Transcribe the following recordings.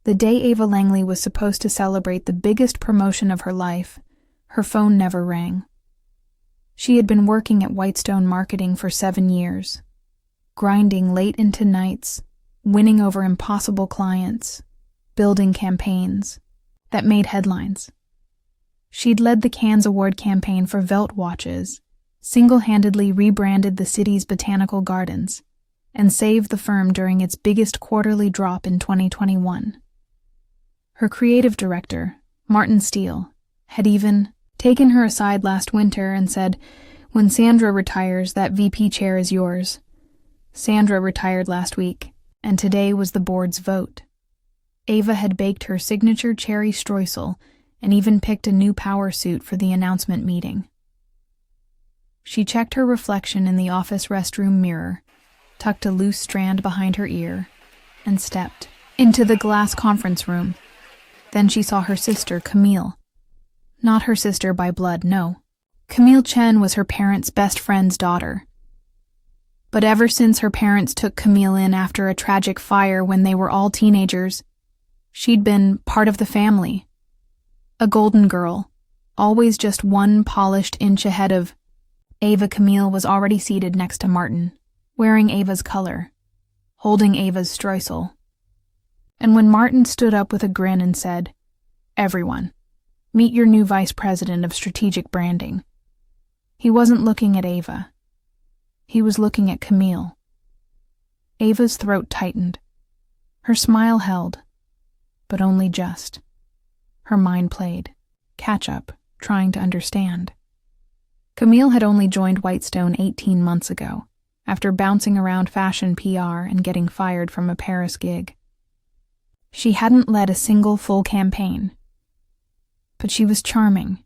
The day Ava Langley was supposed to celebrate the biggest promotion of her life, her phone never rang. She had been working at Whitestone Marketing for 7 years, grinding late into nights, winning over impossible clients, building campaigns that made headlines. She'd led the Cannes Award campaign for Velt watches, single-handedly rebranded the city's botanical gardens, and saved the firm during its biggest quarterly drop in 2021. Her creative director, Martin Steele, had even taken her aside last winter and said, "When Sandra retires, that VP chair is yours." Sandra retired last week, and today was the board's vote. Ava had baked her signature cherry streusel and even picked a new power suit for the announcement meeting. She checked her reflection in the office restroom mirror, tucked a loose strand behind her ear, and stepped into the glass conference room. Then she saw her sister, Camille. Not her sister by blood, no. Camille Chen was her parents' best friend's daughter. But ever since her parents took Camille in after a tragic fire when they were all teenagers, she'd been part of the family. A golden girl, always just one polished inch ahead of Ava. Camille was already seated next to Martin, wearing Ava's color, holding Ava's streusel. And when Martin stood up with a grin and said, "Everyone, meet your new vice president of strategic branding," he wasn't looking at Ava. He was looking at Camille. Ava's throat tightened. Her smile held, but only just. Her mind played catch-up, trying to understand. Camille had only joined Whitestone 18 months ago, after bouncing around fashion PR and getting fired from a Paris gig. She hadn't led a single full campaign, but she was charming,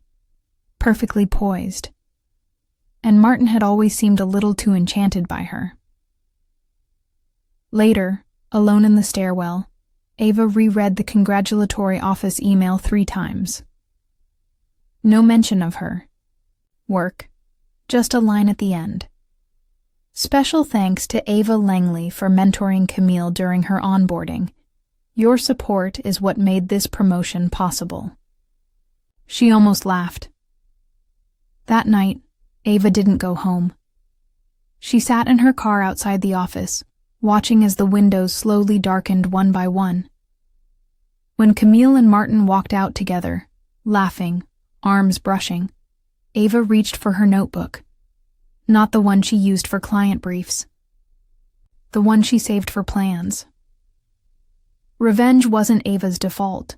perfectly poised, and Martin had always seemed a little too enchanted by her. Later, alone in the stairwell, Ava reread the congratulatory office email 3 times. No mention of her work, just a line at the end. "Special thanks to Ava Langley for mentoring Camille during her onboarding. Your support is what made this promotion possible." She almost laughed. That night, Ava didn't go home. She sat in her car outside the office, watching as the windows slowly darkened one by one. When Camille and Martin walked out together, laughing, arms brushing, Ava reached for her notebook. Not the one she used for client briefs. The one she saved for plans. Revenge wasn't Ava's default.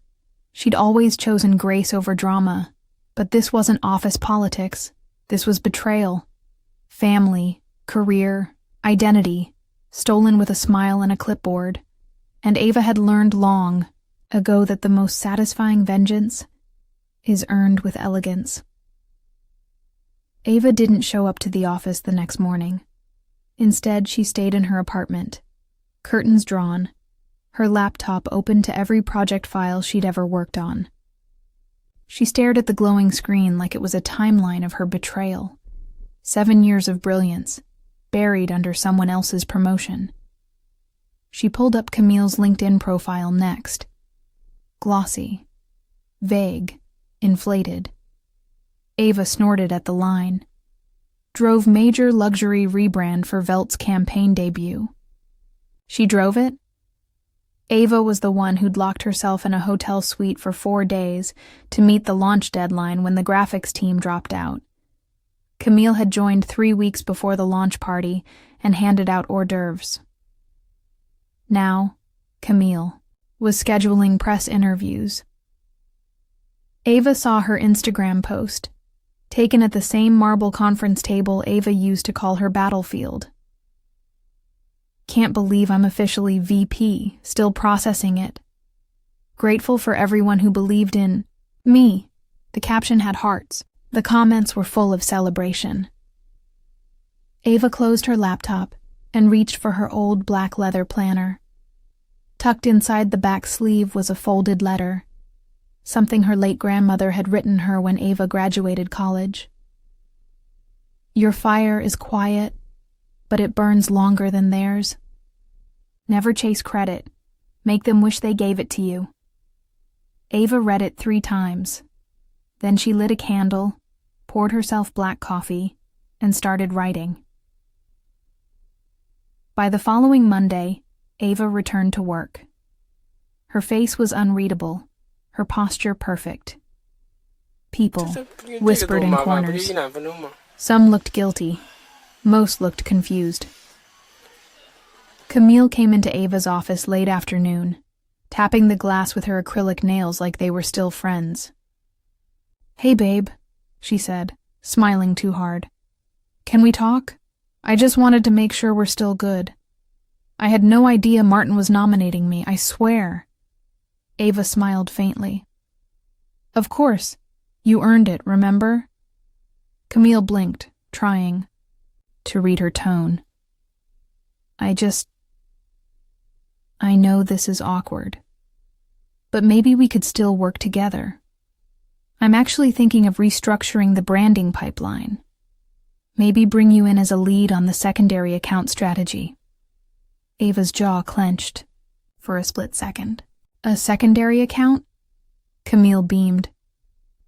She'd always chosen grace over drama, but this wasn't office politics. This was betrayal. Family, career, identity, stolen with a smile and a clipboard. And Ava had learned long ago that the most satisfying vengeance is earned with elegance. Ava didn't show up to the office the next morning. Instead, she stayed in her apartment, curtains drawn, her laptop open to every project file she'd ever worked on. She stared at the glowing screen like it was a timeline of her betrayal. 7 years of brilliance, buried under someone else's promotion. She pulled up Camille's LinkedIn profile next. Glossy, vague, inflated. Ava snorted at the line. Drove major luxury rebrand for Velt's campaign debut. She drove it? Ava was the one who'd locked herself in a hotel suite for 4 days to meet the launch deadline when the graphics team dropped out. Camille had joined 3 weeks before the launch party and handed out hors d'oeuvres. Now, Camille was scheduling press interviews. Ava saw her Instagram post, taken at the same marble conference table Ava used to call her battlefield. Can't believe I'm officially VP, still processing it. Grateful for everyone who believed in me. The caption had hearts. The comments were full of celebration. Ava closed her laptop and reached for her old black leather planner. Tucked inside the back sleeve was a folded letter, something her late grandmother had written her when Ava graduated college. Your fire is quiet, but it burns longer than theirs. Never chase credit. Make them wish they gave it to you. Ava read it 3 times. Then she lit a candle, poured herself black coffee, and started writing. By the following Monday, Ava returned to work. Her face was unreadable, her posture perfect. People whispered in corners. Some looked guilty. Most looked confused. Camille came into Ava's office late afternoon, tapping the glass with her acrylic nails like they were still friends. "Hey, babe," she said, smiling too hard. "Can we talk? I just wanted to make sure we're still good. I had no idea Martin was nominating me, I swear." Ava smiled faintly. "Of course. You earned it, remember?" Camille blinked, trying to read her tone. I know this is awkward, but maybe we could still work together. I'm actually thinking of restructuring the branding pipeline. Maybe bring you in as a lead on the secondary account strategy." Ava's jaw clenched for a split second. "A secondary account?" Camille beamed.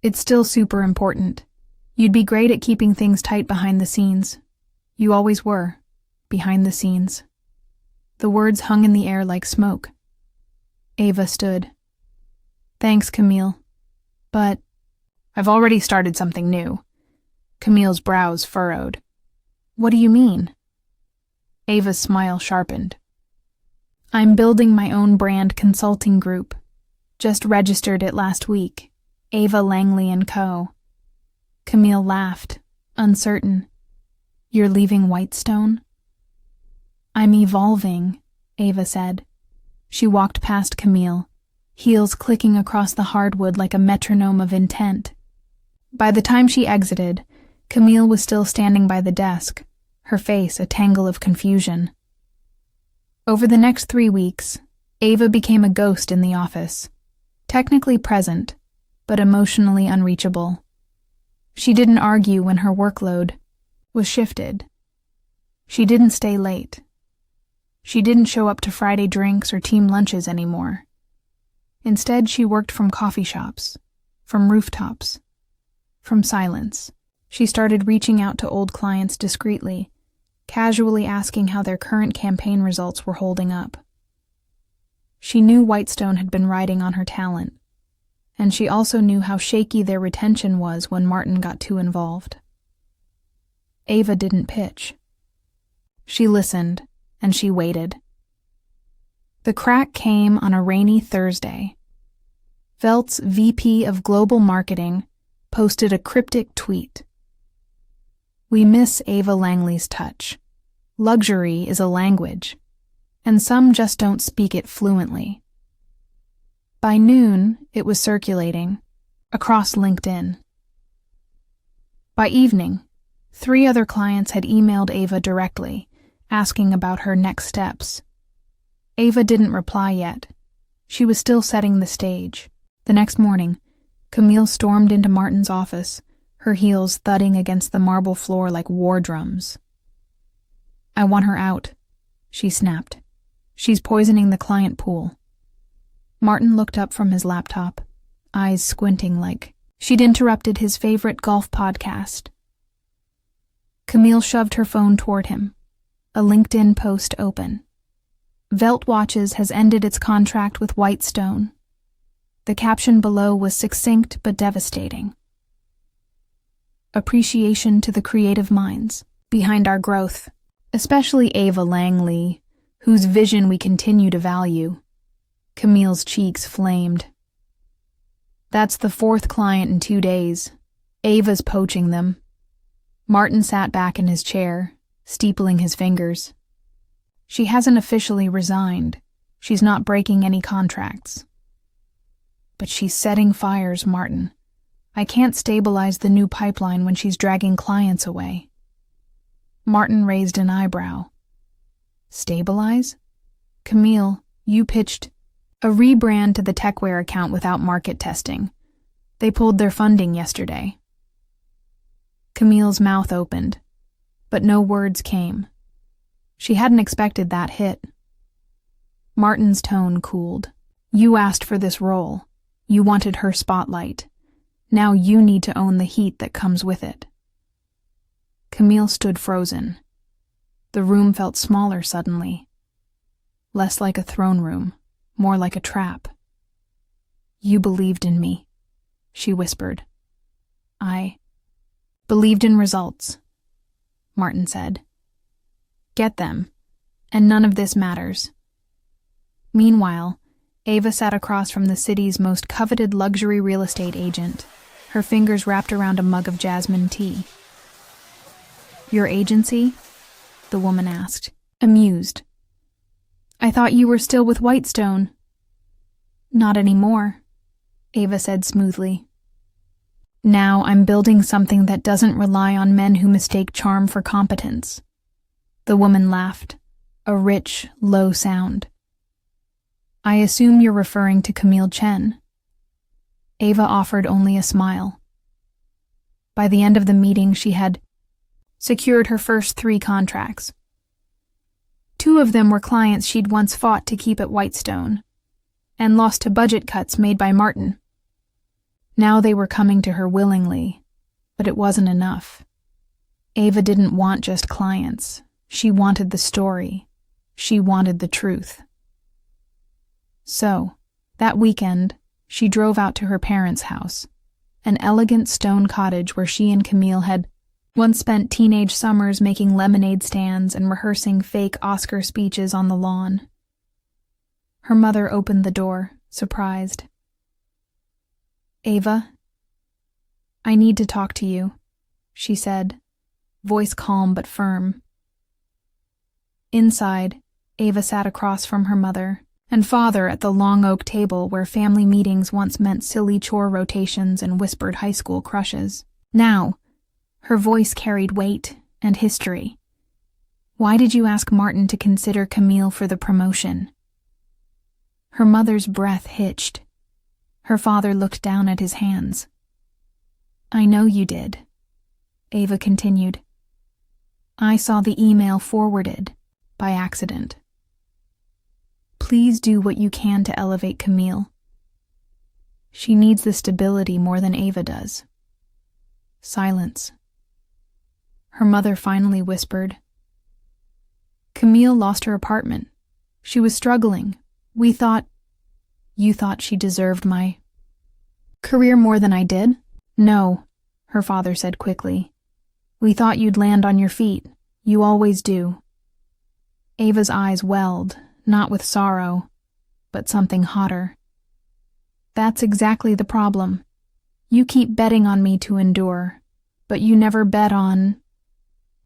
"It's still super important. You'd be great at keeping things tight behind the scenes. You always were, behind the scenes." The words hung in the air like smoke. Ava stood. "Thanks, Camille. But I've already started something new." Camille's brows furrowed. "What do you mean?" Ava's smile sharpened. "I'm building my own brand consulting group. Just registered it last week. Ava Langley & Co." Camille laughed, uncertain. "You're leaving Whitestone?" "I'm evolving," Ava said. She walked past Camille, heels clicking across the hardwood like a metronome of intent. By the time she exited, Camille was still standing by the desk, her face a tangle of confusion. Over the next 3 weeks, Ava became a ghost in the office, technically present, but emotionally unreachable. She didn't argue when her workload was shifted. She didn't stay late. She didn't show up to Friday drinks or team lunches anymore. Instead, she worked from coffee shops, from rooftops, from silence. She started reaching out to old clients discreetly, casually asking how their current campaign results were holding up. She knew Whitestone had been riding on her talent, and she also knew how shaky their retention was when Martin got too involved. Ava didn't pitch. She listened, and she waited. The crack came on a rainy Thursday. Velt's VP of Global Marketing posted a cryptic tweet. "We miss Ava Langley's touch. Luxury is a language, and some just don't speak it fluently." By noon, it was circulating across LinkedIn. By evening, 3 other clients had emailed Ava directly, asking about her next steps. Ava didn't reply yet. She was still setting the stage. The next morning, Camille stormed into Martin's office, her heels thudding against the marble floor like war drums. "I want her out," she snapped. "She's poisoning the client pool." Martin looked up from his laptop, eyes squinting like she'd interrupted his favorite golf podcast. Camille shoved her phone toward him, a LinkedIn post open. Velt Watches has ended its contract with Whitestone. The caption below was succinct but devastating. "Appreciation to the creative minds behind our growth, especially Ava Langley, whose vision we continue to value." Camille's cheeks flamed. "That's the 4th client in 2 days. Ava's poaching them." Martin sat back in his chair, steepling his fingers. "She hasn't officially resigned. She's not breaking any contracts." "But she's setting fires, Martin. I can't stabilize the new pipeline when she's dragging clients away." Martin raised an eyebrow. "Stabilize? Camille, you pitched a rebrand to the Techwear account without market testing. They pulled their funding yesterday." Camille's mouth opened, but no words came. She hadn't expected that hit. Martin's tone cooled. You asked for this role. You wanted her spotlight. Now you need to own the heat that comes with it. Camille stood frozen. The room felt smaller suddenly. Less like a throne room, more like a trap. You believed in me, she whispered. I believed in results, Martin said. Get them, and none of this matters. Meanwhile, Ava sat across from the city's most coveted luxury real estate agent, her fingers wrapped around a mug of jasmine tea. Your agency? The woman asked, amused. I thought you were still with Whitestone. Not anymore, Ava said smoothly. Now I'm building something that doesn't rely on men who mistake charm for competence. The woman laughed, a rich, low sound. I assume you're referring to Camille Chen. Ava offered only a smile. By the end of the meeting, she had secured her first 3 contracts. 2 of them were clients she'd once fought to keep at Whitestone, and lost to budget cuts made by Martin. Now they were coming to her willingly, but it wasn't enough. Ava didn't want just clients. She wanted the story. She wanted the truth. So, that weekend, she drove out to her parents' house, an elegant stone cottage where she and Camille had once spent teenage summers making lemonade stands and rehearsing fake Oscar speeches on the lawn. Her mother opened the door, surprised. Ava, I need to talk to you, she said, voice calm but firm. Inside, Ava sat across from her mother and father at the long oak table where family meetings once meant silly chore rotations and whispered high school crushes. Now, her voice carried weight and history. Why did you ask Martin to consider Camille for the promotion? Her mother's breath hitched. Her father looked down at his hands. I know you did, Ava continued. I saw the email forwarded by accident. Please do what you can to elevate Camille. She needs the stability more than Ava does. Silence. Her mother finally whispered, Camille lost her apartment. She was struggling. You thought she deserved my career more than I did? No, her father said quickly. We thought you'd land on your feet. You always do. Ava's eyes welled, not with sorrow, but something hotter. That's exactly the problem. You keep betting on me to endure, but you never bet on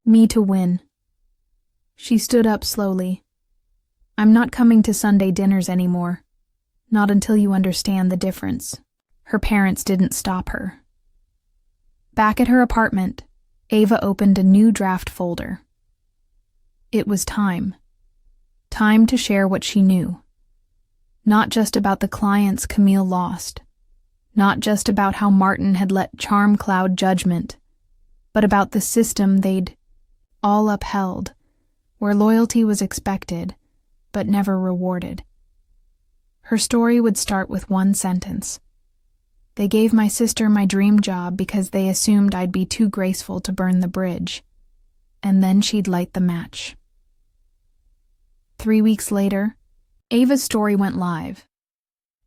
me to win. She stood up slowly. I'm not coming to Sunday dinners anymore. Not until you understand the difference. Her parents didn't stop her. Back at her apartment, Ava opened a new draft folder. It was time. Time to share what she knew. Not just about the clients Camille lost. Not just about how Martin had let charm cloud judgment, but about the system they'd all upheld, where loyalty was expected, but never rewarded. Her story would start with one sentence. They gave my sister my dream job because they assumed I'd be too graceful to burn the bridge, and then she'd light the match. 3 weeks later, Ava's story went live.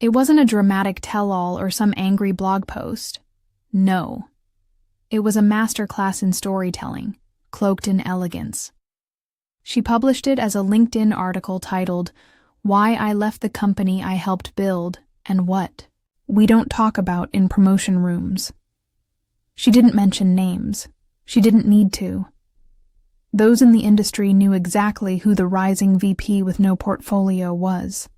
It wasn't a dramatic tell-all or some angry blog post. No. It was a masterclass in storytelling, cloaked in elegance. She published it as a LinkedIn article titled, Why I Left the Company I Helped Build and What We Don't Talk About in Promotion Rooms. She didn't mention names. She didn't need to. Those in the industry knew exactly who the rising VP with no portfolio was.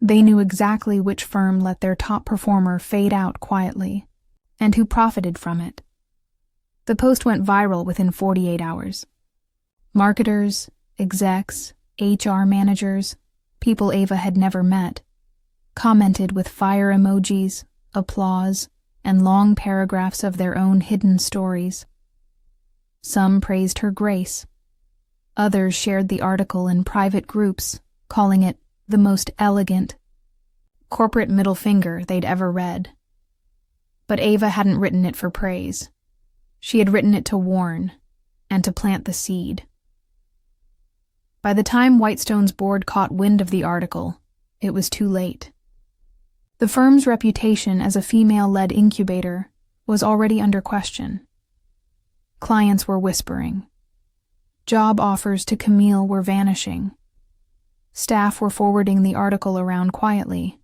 They knew exactly which firm let their top performer fade out quietly, and who profited from it. The post went viral within 48 hours. Marketers, execs, HR managers, people Ava had never met, commented with fire emojis, applause, and long paragraphs of their own hidden stories. Some praised her grace. Others shared the article in private groups, calling it the most elegant, corporate middle finger they'd ever read. But Ava hadn't written it for praise. She had written it to warn and to plant the seed. By the time Whitestone's board caught wind of the article, it was too late. The firm's reputation as a female-led incubator was already under question. Clients were whispering. Job offers to Camille were vanishing. Staff were forwarding the article around quietly.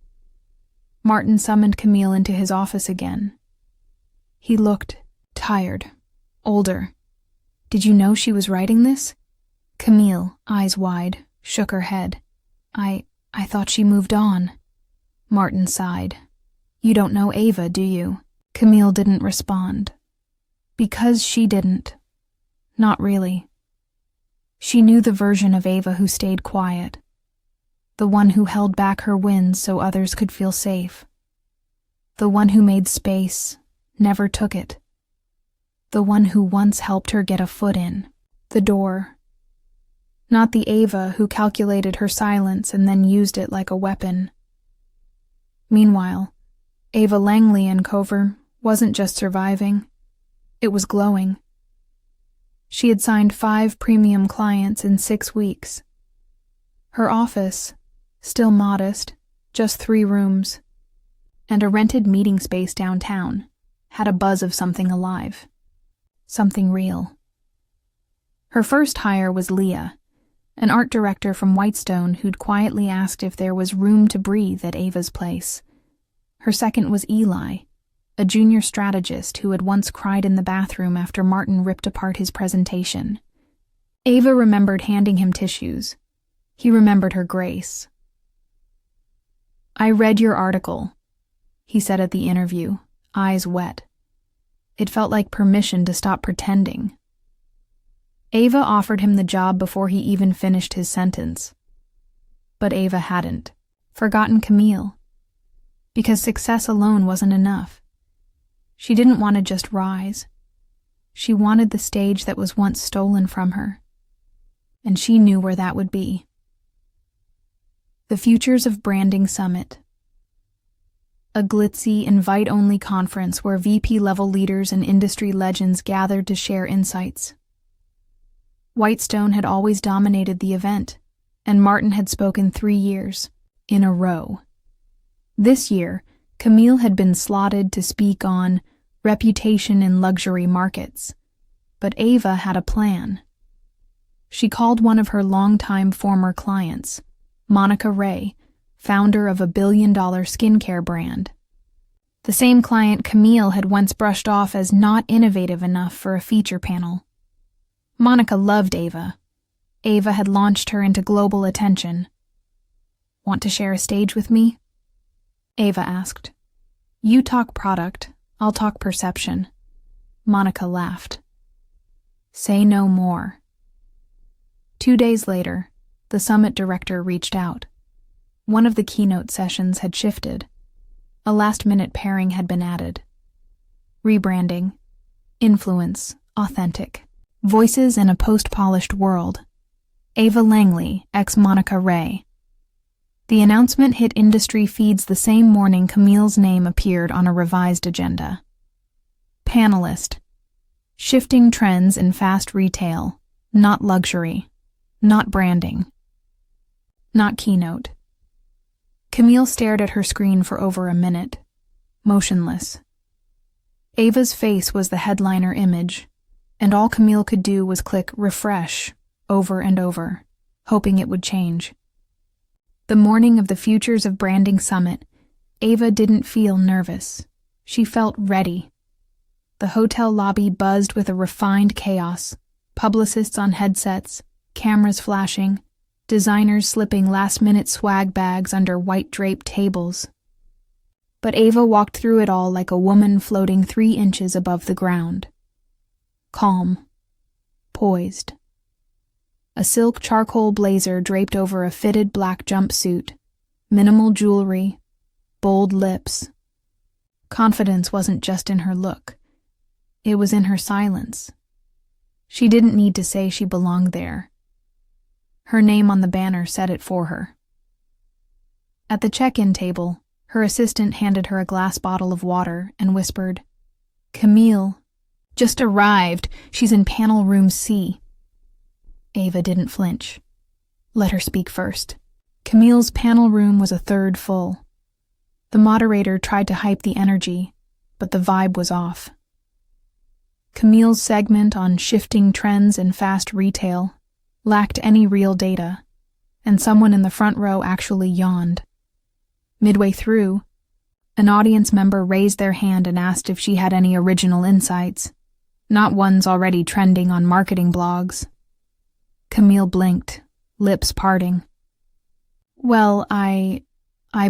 Martin summoned Camille into his office again. He looked tired, older. "Did you know she was writing this?" Camille, eyes wide, shook her head. I thought she moved on." Martin sighed. "You don't know Ava, do you?" Camille didn't respond. Because she didn't. Not really. She knew the version of Ava who stayed quiet. The one who held back her wins so others could feel safe. The one who made space, never took it. The one who once helped her get a foot in, the door. Not the Ava who calculated her silence and then used it like a weapon. Meanwhile, Ava Langley in Cover wasn't just surviving, it was glowing. She had signed 5 premium clients in 6 weeks. Her office, still modest, just 3 rooms, and a rented meeting space downtown, had a buzz of something alive, something real. Her first hire was Leah, an art director from Whitestone who'd quietly asked if there was room to breathe at Ava's place. Her second was Eli, a junior strategist who had once cried in the bathroom after Martin ripped apart his presentation. Ava remembered handing him tissues. He remembered her grace. "I read your article," he said at the interview, eyes wet. It felt like permission to stop pretending. Ava offered him the job before he even finished his sentence. But Ava hadn't forgotten Camille. Because success alone wasn't enough. She didn't want to just rise. She wanted the stage that was once stolen from her. And she knew where that would be. The Futures of Branding Summit. A glitzy, invite-only conference where VP-level leaders and industry legends gathered to share insights. Whitestone had always dominated the event, and Martin had spoken 3 years, in a row. This year, Camille had been slotted to speak on reputation in luxury markets, but Ava had a plan. She called one of her longtime former clients, Monica Ray, founder of a billion-dollar skincare brand. The same client Camille had once brushed off as not innovative enough for a feature panel. Monica loved Ava. Ava had launched her into global attention. "Want to share a stage with me?" Ava asked. "You talk product, I'll talk perception." Monica laughed. "Say no more." 2 days later, the summit director reached out. One of the keynote sessions had shifted. A last-minute pairing had been added. Rebranding, influence, authentic. Voices in a post-polished world. Ava Langley, ex-Monica Ray. The announcement hit industry feeds the same morning Camille's name appeared on a revised agenda. Panelist. Shifting trends in fast retail, not luxury, not branding, not keynote. Camille stared at her screen for over a minute, motionless. Ava's face was the headliner image, and all Camille could do was click refresh over and over, hoping it would change. The morning of the Futures of Branding Summit, Ava didn't feel nervous. She felt ready. The hotel lobby buzzed with a refined chaos, publicists on headsets, cameras flashing, designers slipping last-minute swag bags under white-draped tables. But Ava walked through it all like a woman floating 3 inches above the ground. Calm. Poised. A silk charcoal blazer draped over a fitted black jumpsuit, minimal jewelry, bold lips. Confidence wasn't just in her look. It was in her silence. She didn't need to say she belonged there. Her name on the banner said it for her. At the check-in table, her assistant handed her a glass bottle of water and whispered, "Camille, just arrived. She's in panel room C." Ava didn't flinch. Let her speak first. Camille's panel room was a third full. The moderator tried to hype the energy, but the vibe was off. Camille's segment on shifting trends in fast retail lacked any real data, and someone in the front row actually yawned. Midway through, an audience member raised their hand and asked if she had any original insights, not ones already trending on marketing blogs. Camille blinked, lips parting. "Well, I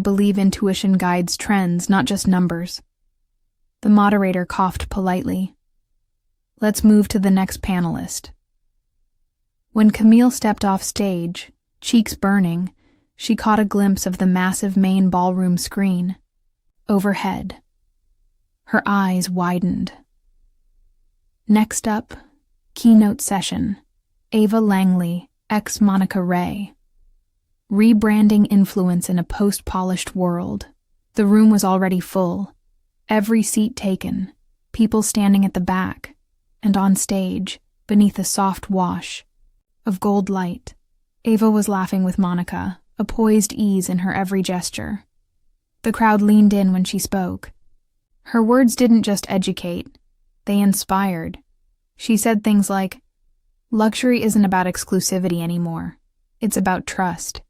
believe intuition guides trends, not just numbers." The moderator coughed politely. "Let's move to the next panelist." When Camille stepped off stage, cheeks burning, she caught a glimpse of the massive main ballroom screen. Overhead. Her eyes widened. Next up, keynote session. Ava Langley, ex-Monica Ray. Rebranding influence in a post-polished world. The room was already full. Every seat taken, people standing at the back, and on stage, beneath a soft wash of gold light. Ava was laughing with Monica, a poised ease in her every gesture. The crowd leaned in when she spoke. Her words didn't just educate, they inspired. She said things like, "Luxury isn't about exclusivity anymore. It's about trust.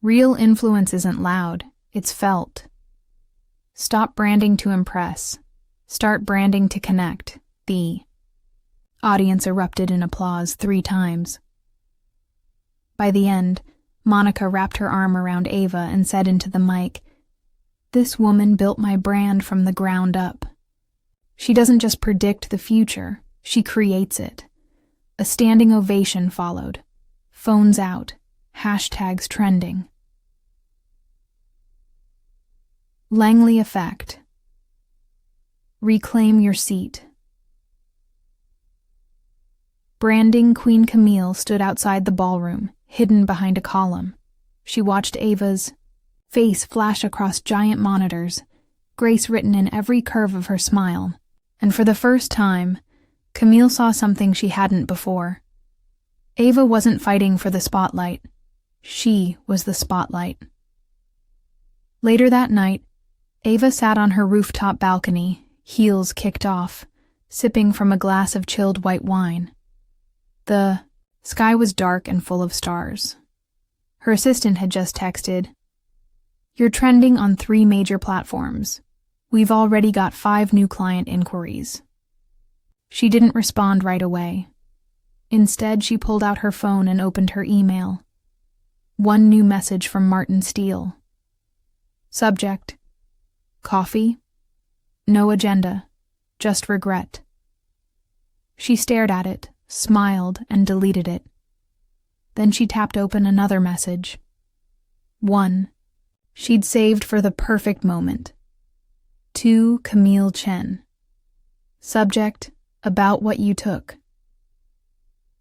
Real influence isn't loud, it's felt. Stop branding to impress. Start branding to connect." The audience erupted in applause 3 times. By the end, Monica wrapped her arm around Ava and said into the mic, "This woman built my brand from the ground up. She doesn't just predict the future, she creates it." A standing ovation followed. Phones out. Hashtags trending. Langley effect. Reclaim your seat. Branding Queen Camille stood outside the ballroom, hidden behind a column. She watched Ava's face flash across giant monitors, grace written in every curve of her smile, and for the first time, Camille saw something she hadn't before. Ava wasn't fighting for the spotlight. She was the spotlight. Later that night, Ava sat on her rooftop balcony, heels kicked off, sipping from a glass of chilled white wine. The sky was dark and full of stars. Her assistant had just texted, "You're trending on 3 major platforms. We've already got 5 new client inquiries." She didn't respond right away. Instead, she pulled out her phone and opened her email. One new message from Martin Steele. Subject: Coffee? No agenda, just regret. She stared at it, smiled, and deleted it. Then she tapped open another message. One she'd saved for the perfect moment. To Camille Chen. Subject: About what you took.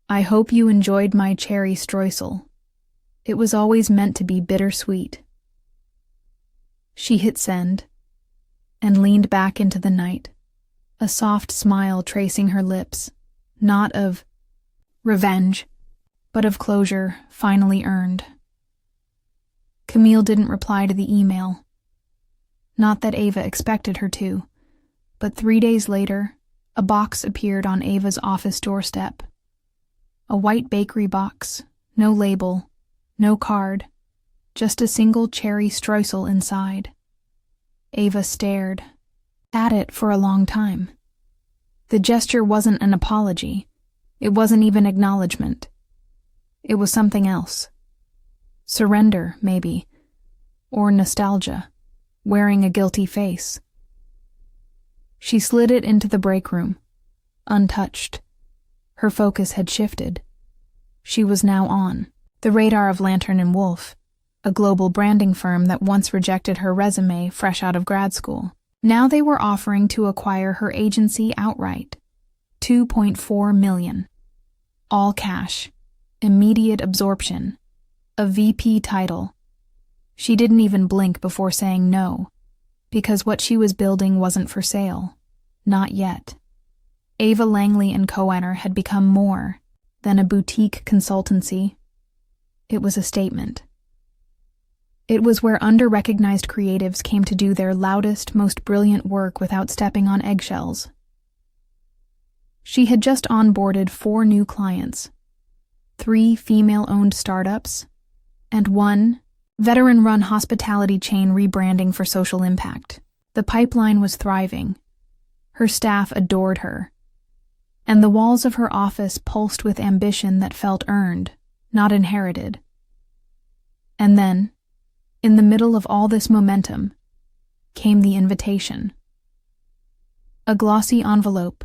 I hope you enjoyed my cherry streusel. It was always meant to be bittersweet. She hit send and leaned back into the night, a soft smile tracing her lips, not of revenge, but of closure finally earned. Camille didn't reply to the email. Not that Ava expected her to, but 3 days later, a box appeared on Ava's office doorstep. A white bakery box, no label, no card, just a single cherry streusel inside. Ava stared at it for a long time. The gesture wasn't an apology. It wasn't even acknowledgement. It was something else. Surrender, maybe. Or nostalgia, wearing a guilty face. She slid it into the break room, untouched. Her focus had shifted. She was now on the radar of Lantern & Wolf, a global branding firm that once rejected her resume fresh out of grad school. Now they were offering to acquire her agency outright. $2.4 million. All cash. Immediate absorption. A VP title. She didn't even blink before saying no, because what she was building wasn't for sale. Not yet. Ava Langley & Co-Enter had become more than a boutique consultancy. It was a statement. It was where under-recognized creatives came to do their loudest, most brilliant work without stepping on eggshells. She had just onboarded 4 new clients, 3 female-owned startups, and 1 veteran-run hospitality chain rebranding for social impact. The pipeline was thriving. Her staff adored her, and the walls of her office pulsed with ambition that felt earned, not inherited. And then, in the middle of all this momentum, came the invitation. A glossy envelope,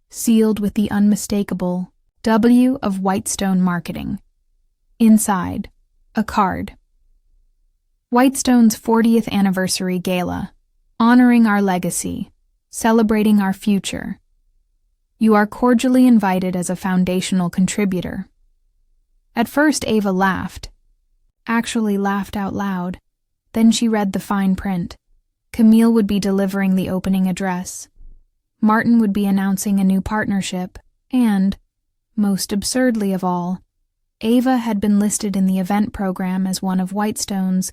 sealed with the unmistakable W of Whitestone Marketing. Inside, a card. Whitestone's 40th anniversary gala, honoring our legacy, celebrating our future. You are cordially invited as a foundational contributor. At first, Ava laughed. Actually laughed out loud. Then she read the fine print. Camille would be delivering the opening address. Martin would be announcing a new partnership, and, most absurdly of all, Ava had been listed in the event program as one of Whitestone's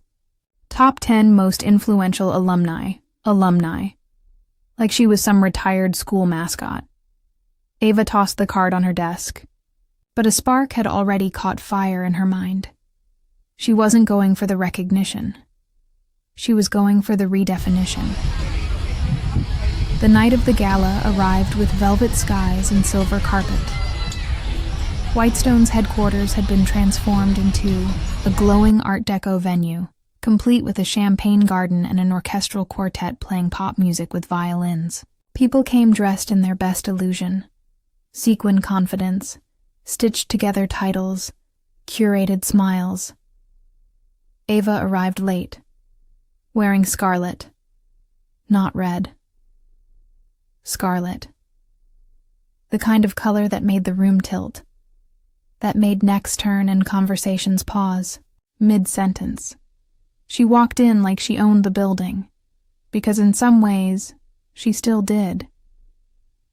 top 10 most influential alumni. Like she was some retired school mascot. Ava tossed the card on her desk, but a spark had already caught fire in her mind. She wasn't going for the recognition. She was going for the redefinition. The night of the gala arrived with velvet skies and silver carpet. Whitestone's headquarters had been transformed into a glowing Art Deco venue, complete with a champagne garden and an orchestral quartet playing pop music with violins. People came dressed in their best illusion. Sequin confidence, stitched together titles, curated smiles. Ava arrived late, wearing scarlet, not red. Scarlet. The kind of color that made the room tilt, that made necks turn and conversations pause, mid-sentence. She walked in like she owned the building, because in some ways, she still did.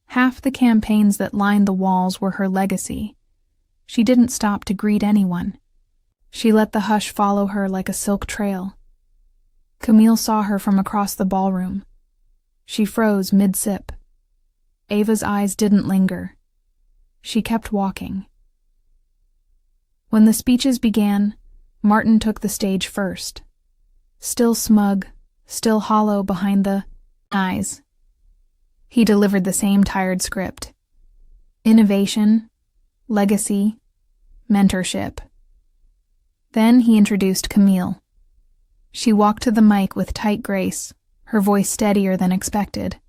Half the campaigns that lined the walls were her legacy. She didn't stop to greet anyone. She let the hush follow her like a silk trail. Camille saw her from across the ballroom. She froze mid-sip. Ava's eyes didn't linger. She kept walking. When the speeches began, Martin took the stage first. Still smug, still hollow behind the eyes. He delivered the same tired script. Innovation, legacy, mentorship. Then he introduced Camille. She walked to the mic with tight grace, her voice steadier than expected.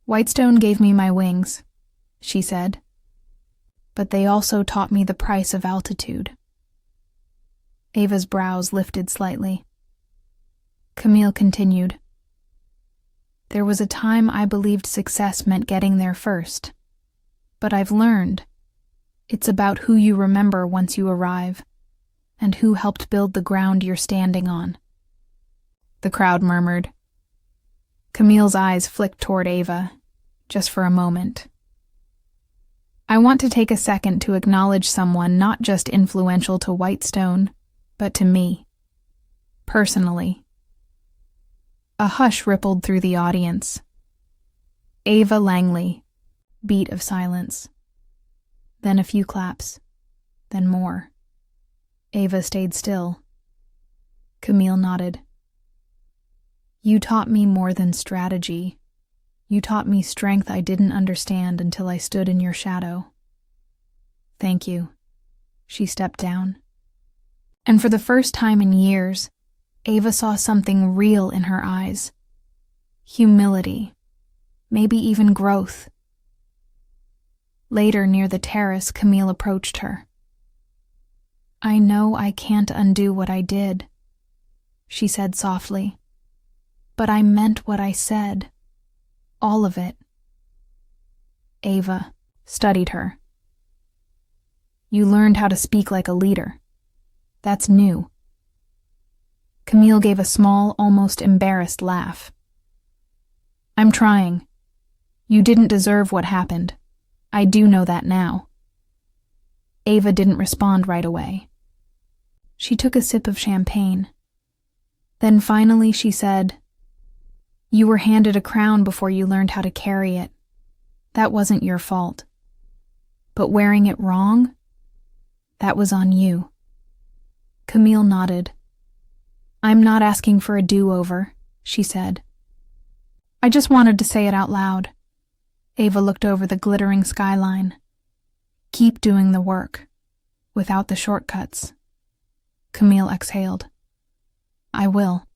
"Whitestone gave me my wings," she said. "But they also taught me the price of altitude." Ava's brows lifted slightly. Camille continued. "There was a time I believed success meant getting there first. But I've learned it's about who you remember once you arrive, and who helped build the ground you're standing on." The crowd murmured. Camille's eyes flicked toward Ava, just for a moment. "I want to take a second to acknowledge someone not just influential to Whitestone, but to me. Personally." A hush rippled through the audience. Ava Langley, beat of silence. Then a few claps, then more. Ava stayed still. Camille nodded. "You taught me more than strategy. You taught me strength I didn't understand until I stood in your shadow." "Thank you." She stepped down. And for the first time in years, Ava saw something real in her eyes. Humility. Maybe even growth. Later, near the terrace, Camille approached her. "I know I can't undo what I did," she said softly. "But I meant what I said. All of it." Ava studied her. "You learned how to speak like a leader. That's new." Camille gave a small, almost embarrassed laugh. I'm trying. You didn't deserve what happened. I do know that now. Ava didn't respond right away. She took a sip of champagne. Then finally she said, You were handed a crown before you learned how to carry it. That wasn't your fault. But wearing it wrong? That was on you. Camille nodded. I'm not asking for a do-over, she said. I just wanted to say it out loud. Ava looked over the glittering skyline. Keep doing the work, without the shortcuts. Camille exhaled. I will.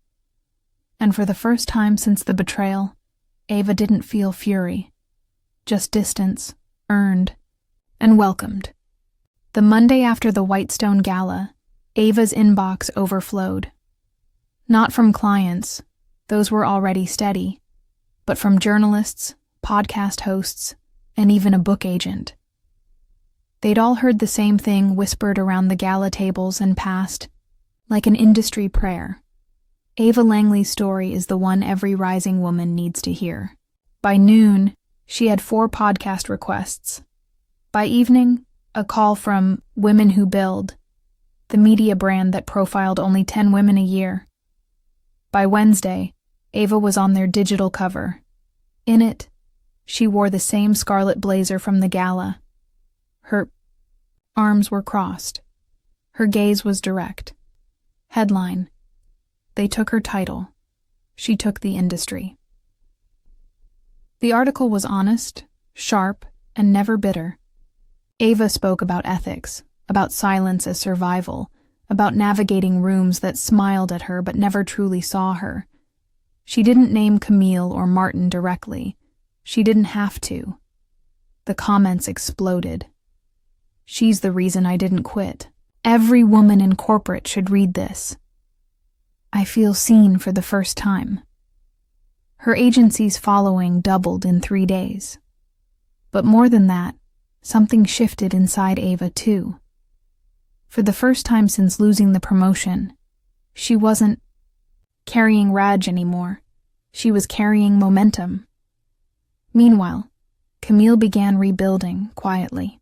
And for the first time since the betrayal, Ava didn't feel fury, just distance, earned, and welcomed. The Monday after the Whitestone Gala, Ava's inbox overflowed. Not from clients, those were already steady, but from journalists, podcast hosts, and even a book agent. They'd all heard the same thing whispered around the gala tables and passed, like an industry prayer. Ava Langley's story is the one every rising woman needs to hear. By noon, she had 4 podcast requests. By evening, a call from Women Who Build, the media brand that profiled only 10 women a year. By Wednesday, Ava was on their digital cover. In it, she wore the same scarlet blazer from the gala. Her arms were crossed. Her gaze was direct. Headline: They took her title. She took the industry. The article was honest, sharp, and never bitter. Ava spoke about ethics, about silence as survival, about navigating rooms that smiled at her but never truly saw her. She didn't name Camille or Martin directly. She didn't have to. The comments exploded. She's the reason I didn't quit. Every woman in corporate should read this. I feel seen for the first time. Her agency's following doubled in 3 days. But more than that, something shifted inside Ava too. For the first time since losing the promotion, she wasn't carrying Raj anymore. She was carrying momentum. Meanwhile, Camille began rebuilding quietly.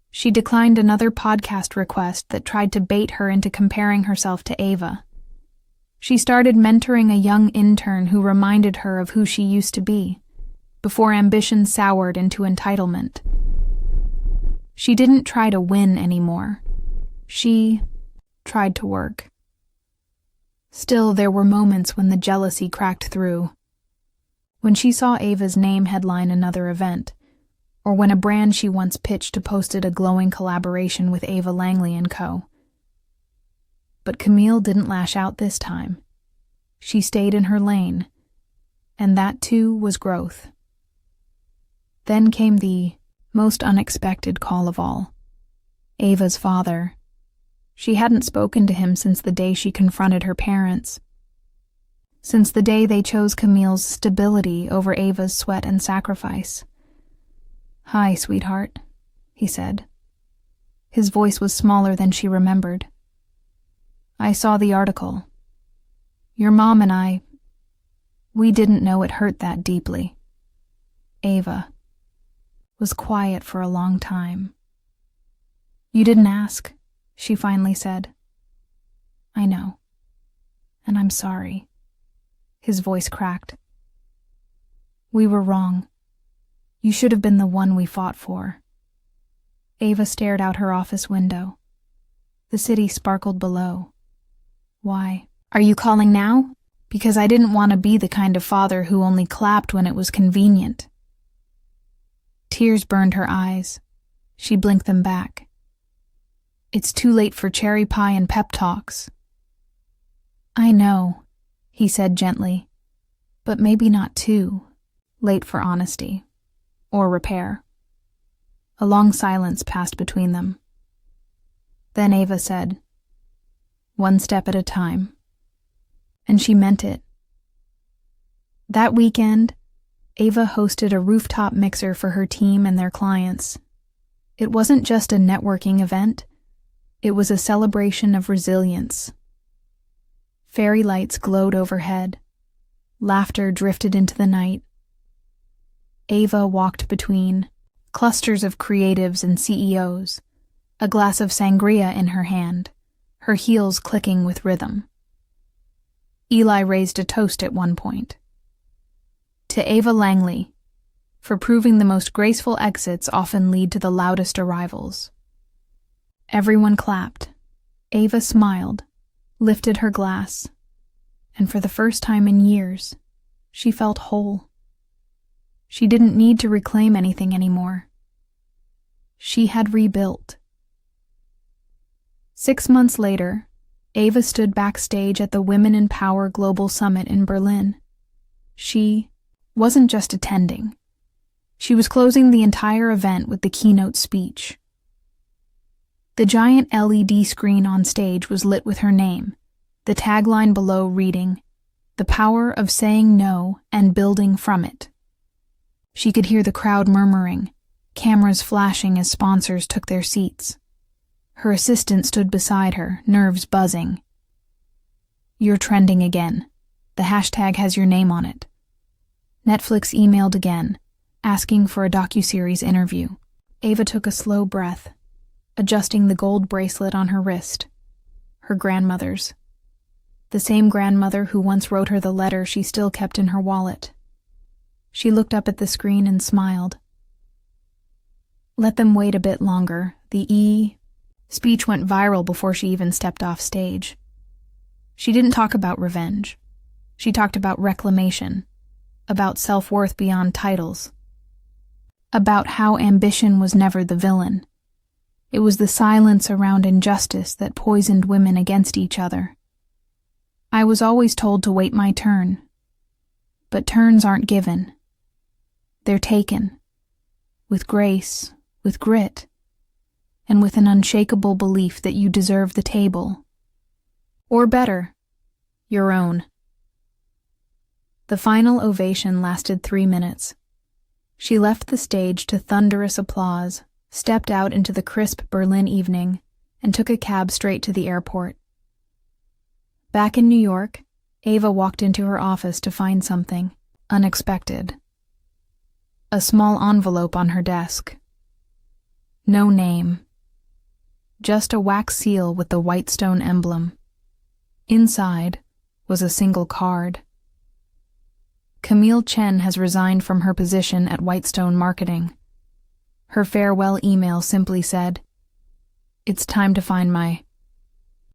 She declined another podcast request that tried to bait her into comparing herself to Ava. She started mentoring a young intern who reminded her of who she used to be, before ambition soured into entitlement. She didn't try to win anymore. She tried to work. Still, there were moments when the jealousy cracked through. When she saw Ava's name headline another event, or when a brand she once pitched posted a glowing collaboration with Ava Langley & Co. But Camille didn't lash out this time. She stayed in her lane, and that too was growth. Then came the most unexpected call of all. Ava's father. She hadn't spoken to him since the day she confronted her parents. Since the day they chose Camille's stability over Ava's sweat and sacrifice. "Hi, sweetheart," he said. His voice was smaller than she remembered. "I saw the article. Your mom and I, we didn't know it hurt that deeply." Ava was quiet for a long time. "You didn't ask," she finally said. "I know. And I'm sorry." His voice cracked. "We were wrong. You should have been the one we fought for." Ava stared out her office window. The city sparkled below. "Why? Are you calling now? Because I didn't want to be the kind of father who only clapped when it was convenient." Tears burned her eyes. She blinked them back. "It's too late for cherry pie and pep talks." "I know," he said gently, "but maybe not too late for honesty or repair." A long silence passed between them. Then Ava said, "One step at a time." And she meant it. That weekend, Ava hosted a rooftop mixer for her team and their clients. It wasn't just a networking event. It was a celebration of resilience. Fairy lights glowed overhead. Laughter drifted into the night. Ava walked between clusters of creatives and CEOs, a glass of sangria in her hand, her heels clicking with rhythm. Eli raised a toast at one point. To Ava Langley, for proving the most graceful exits often lead to the loudest arrivals. Everyone clapped. Ava smiled, lifted her glass, and for the first time in years, she felt whole. She didn't need to reclaim anything anymore. She had rebuilt. 6 months later, Ava stood backstage at the Women in Power Global Summit in Berlin. She wasn't just attending. She was closing the entire event with the keynote speech. The giant LED screen on stage was lit with her name, the tagline below reading, "The power of saying no and building from it." She could hear the crowd murmuring, cameras flashing as sponsors took their seats. Her assistant stood beside her, nerves buzzing. "You're trending again. The hashtag has your name on it." Netflix emailed again, asking for a docuseries interview. Ava took a slow breath, adjusting the gold bracelet on her wrist. Her grandmother's. The same grandmother who once wrote her the letter she still kept in her wallet. She looked up at the screen and smiled. Let them wait a bit longer. The speech went viral before she even stepped off stage. She didn't talk about revenge. She talked about reclamation, about self-worth beyond titles, about how ambition was never the villain. It was the silence around injustice that poisoned women against each other. I was always told to wait my turn. But turns aren't given. They're taken. With grace, with grit, and with an unshakable belief that you deserve the table. Or better, your own. The final ovation lasted 3 minutes. She left the stage to thunderous applause, stepped out into the crisp Berlin evening, and took a cab straight to the airport. Back in New York, Ava walked into her office to find something unexpected. A small envelope on her desk. No name. Just a wax seal with the Whitestone emblem. Inside was a single card. Camille Chen has resigned from her position at Whitestone Marketing. Her farewell email simply said, "It's time to find my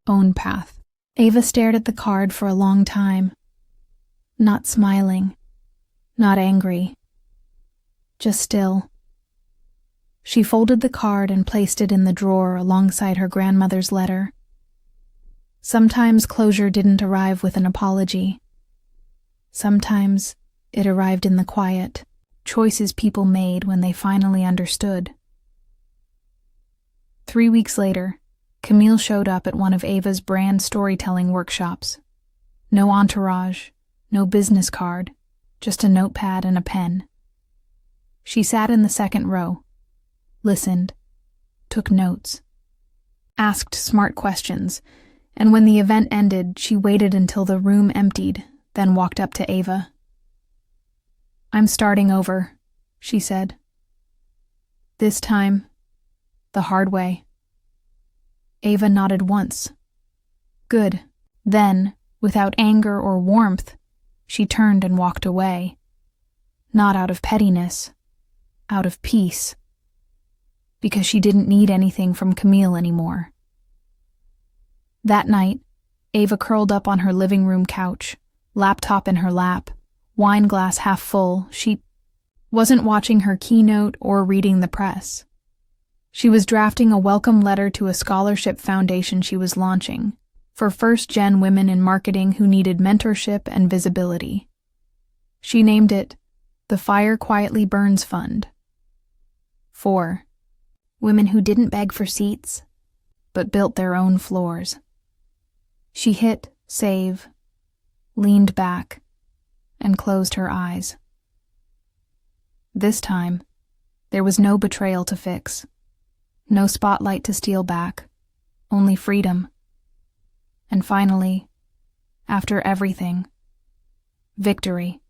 own path." Ava stared at the card for a long time, not smiling, not angry, just still. She folded the card and placed it in the drawer alongside her grandmother's letter. Sometimes closure didn't arrive with an apology. Sometimes it arrived in the quiet, choices people made when they finally understood. 3 weeks later, Camille showed up at one of Ava's brand storytelling workshops. No entourage, no business card, just a notepad and a pen. She sat in the second row, listened, took notes, asked smart questions, and when the event ended, she waited until the room emptied, then walked up to Ava. "I'm starting over," she said. "This time, the hard way." Ava nodded once. Good. Then, without anger or warmth, she turned and walked away. Not out of pettiness, out of peace. Because she didn't need anything from Camille anymore. That night, Ava curled up on her living room couch, laptop in her lap, wine glass half full. She wasn't watching her keynote or reading the press. She was drafting a welcome letter to a scholarship foundation she was launching for first-gen women in marketing who needed mentorship and visibility. She named it the Fire Quietly Burns Fund. For women who didn't beg for seats, but built their own floors. She hit save, leaned back, and closed her eyes. This time, there was no betrayal to fix. No spotlight to steal back, only freedom. And finally, After everything. Victory.